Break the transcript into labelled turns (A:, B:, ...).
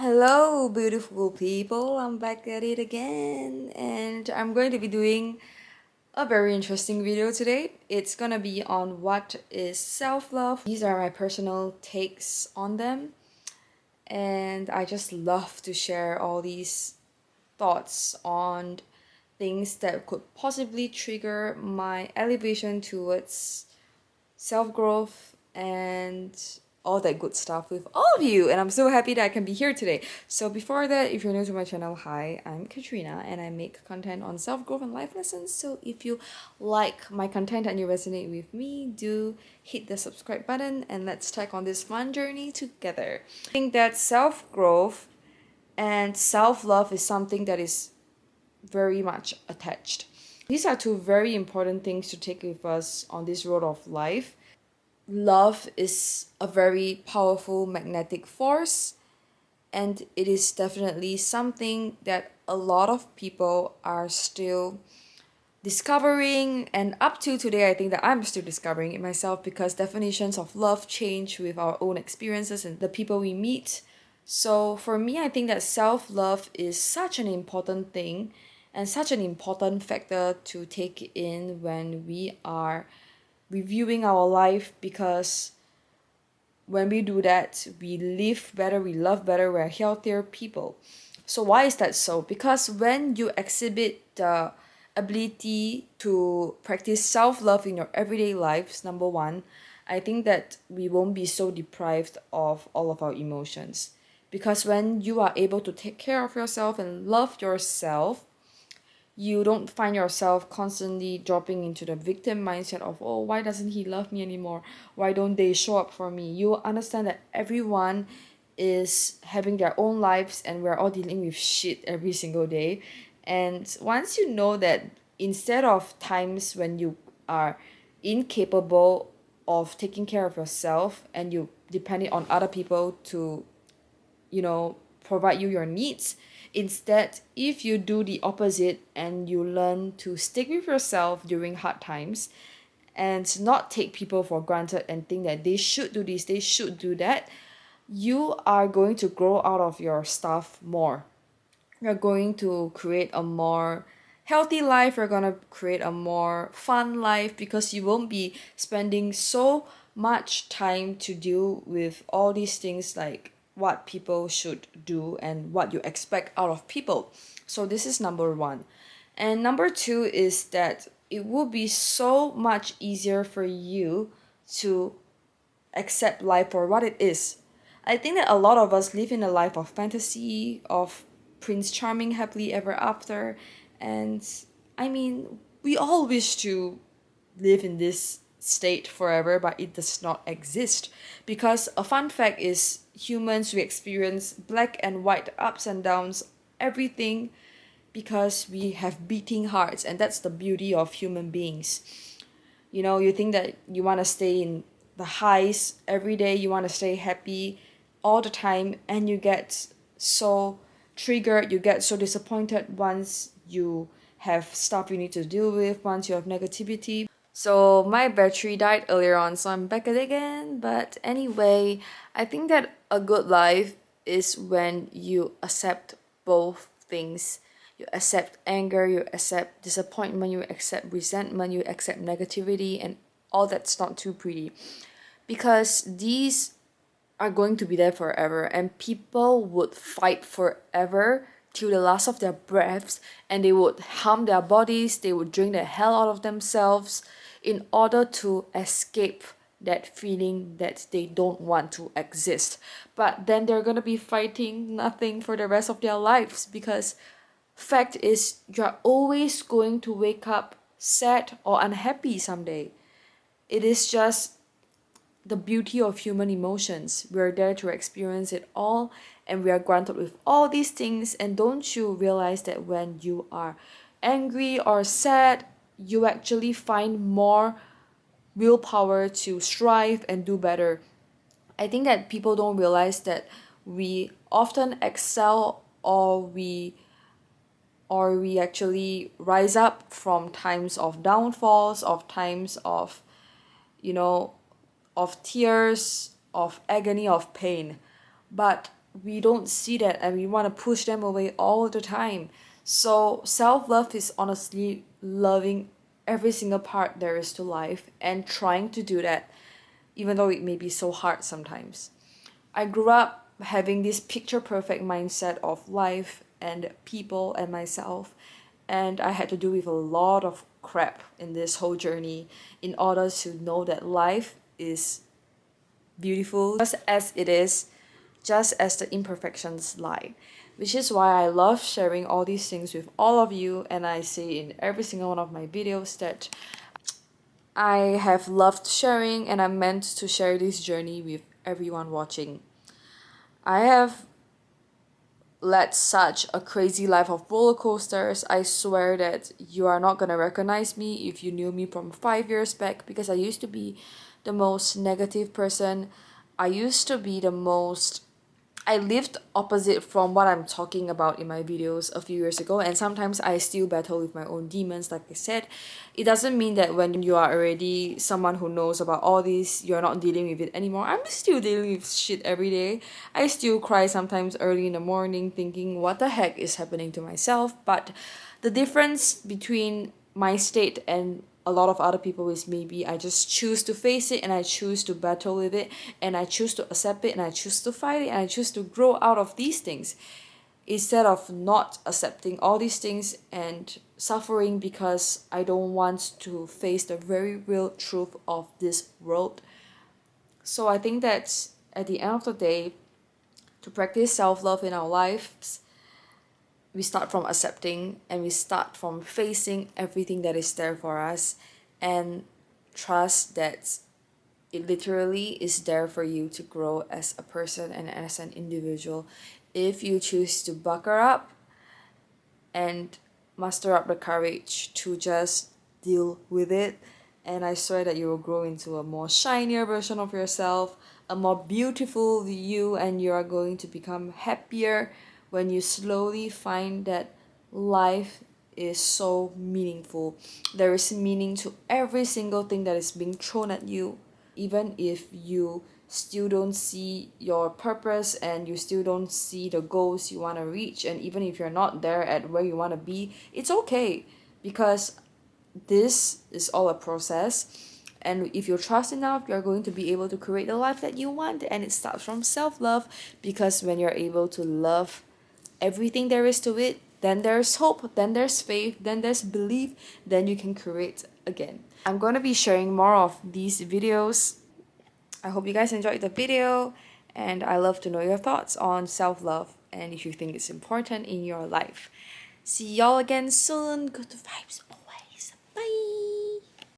A: Hello, beautiful people. I'm back at it again, and I'm going to be doing a very interesting video today. It's gonna be on what is self love. These are my personal takes on them, and I just love to share all these thoughts on things that could possibly trigger my elevation towards self growth and all that good stuff with all of you. And I'm so happy that I can be here today. So, before that, if you're new to my channel, hi, I'm Katrina and I make content on self growth and life lessons. So, if you like my content and you resonate with me, do hit the subscribe button and let's take on this fun journey together. I think that self growth and self love is something that is very much attached. These are two very important things to take with us on this road of life. Love is a very powerful magnetic force, and it is definitely something that a lot of people are still discovering. And up to today, I think that I'm still discovering it myself, because definitions of love change with our own experiences and the people we meet. So for me, I think that self-love is such an important thing and such an important factor to take in when we are reviewing our life, because when we do that, we live better, we love better, we're healthier people. So why is that so? Because when you exhibit the ability to practice self-love in your everyday lives, number one, I think that we won't be so deprived of all of our emotions. Because when you are able to take care of yourself and love yourself, you don't find yourself constantly dropping into the victim mindset of, oh, why doesn't he love me anymore, why don't they show up for me. You understand that everyone is having their own lives and we're all dealing with shit every single day. And once you know that, instead of times when you are incapable of taking care of yourself and you depending on other people to provide you your needs. Instead, if you do the opposite and you learn to stick with yourself during hard times and not take people for granted and think that they should do this, they should do that, you are going to grow out of your stuff more. You're going to create a more healthy life, you're going to create a more fun life, because you won't be spending so much time to deal with all these things like what people should do and what you expect out of people. So this is number one. And number two is that it will be so much easier for you to accept life for what it is. I think that a lot of us live in a life of fantasy, of Prince Charming happily ever after, and I mean, we all wish to live in this state forever, but it does not exist. Because a fun fact is, humans, we experience black and white ups and downs, everything, because we have beating hearts, and that's the beauty of human beings. You think that you want to stay in the highs every day, you want to stay happy all the time, and you get so triggered, you get so disappointed once you have stuff you need to deal with, once you have negativity. So my battery died earlier on, so I'm back at it again. But anyway, I think that a good life is when you accept both things. You accept anger, you accept disappointment, you accept resentment, you accept negativity, and all that's not too pretty. Because these are going to be there forever, and people would fight forever till the last of their breaths, and they would harm their bodies, they would drink the hell out of themselves in order to escape that feeling that they don't want to exist. But then they're gonna be fighting nothing for the rest of their lives, because fact is, you're always going to wake up sad or unhappy someday. It is just the beauty of human emotions. We're there to experience it all, and we are granted with all these things. And don't you realize that when you are angry or sad, you actually find more willpower to strive and do better? I think that people don't realize that we often excel, or we actually rise up from times of downfalls, of times of you know of tears, of agony, of pain. But we don't see that and we want to push them away all the time. So self-love is honestly loving every single part there is to life and trying to do that even though it may be so hard sometimes. I grew up having this picture perfect mindset of life and people and myself, and I had to do with a lot of crap in this whole journey in order to know that life is beautiful just as it is, just as the imperfections lie. Which is why I love sharing all these things with all of you, and I say in every single one of my videos that I have loved sharing and I'm meant to share this journey with everyone watching. I have led such a crazy life of roller coasters. I swear that you are not gonna recognize me if you knew me from 5 years back, because I used to be the most negative person. I used to be the most I lived opposite from what I'm talking about in my videos a few years ago, and sometimes I still battle with my own demons. Like I said, it doesn't mean that when you are already someone who knows about all this, you're not dealing with it anymore. I'm still dealing with shit every day. I still cry sometimes early in the morning thinking, what the heck is happening to myself? But the difference between my state and a lot of other people is maybe I just choose to face it and I choose to battle with it and I choose to accept it and I choose to fight it and I choose to grow out of these things instead of not accepting all these things and suffering because I don't want to face the very real truth of this world. So I think that at the end of the day, to practice self-love in our lives, we start from accepting and we start from facing everything that is there for us and trust that it literally is there for you to grow as a person and as an individual if you choose to buckle up and muster up the courage to just deal with it. And I swear that you will grow into a more shinier version of yourself, a more beautiful you, and you are going to become happier when you slowly find that life is so meaningful. There is meaning to every single thing that is being thrown at you, even if you still don't see your purpose and you still don't see the goals you want to reach, and even if you're not there at where you want to be, it's okay, because this is all a process. And if you trust enough, you're going to be able to create the life that you want. And it starts from self-love, because when you're able to love everything there is to it, then there's hope, then there's faith, then there's belief, then you can create again. I'm going to be sharing more of these videos. I hope you guys enjoyed the video, and I love to know your thoughts on self-love and if you think it's important in your life. See y'all again soon. Good vibes.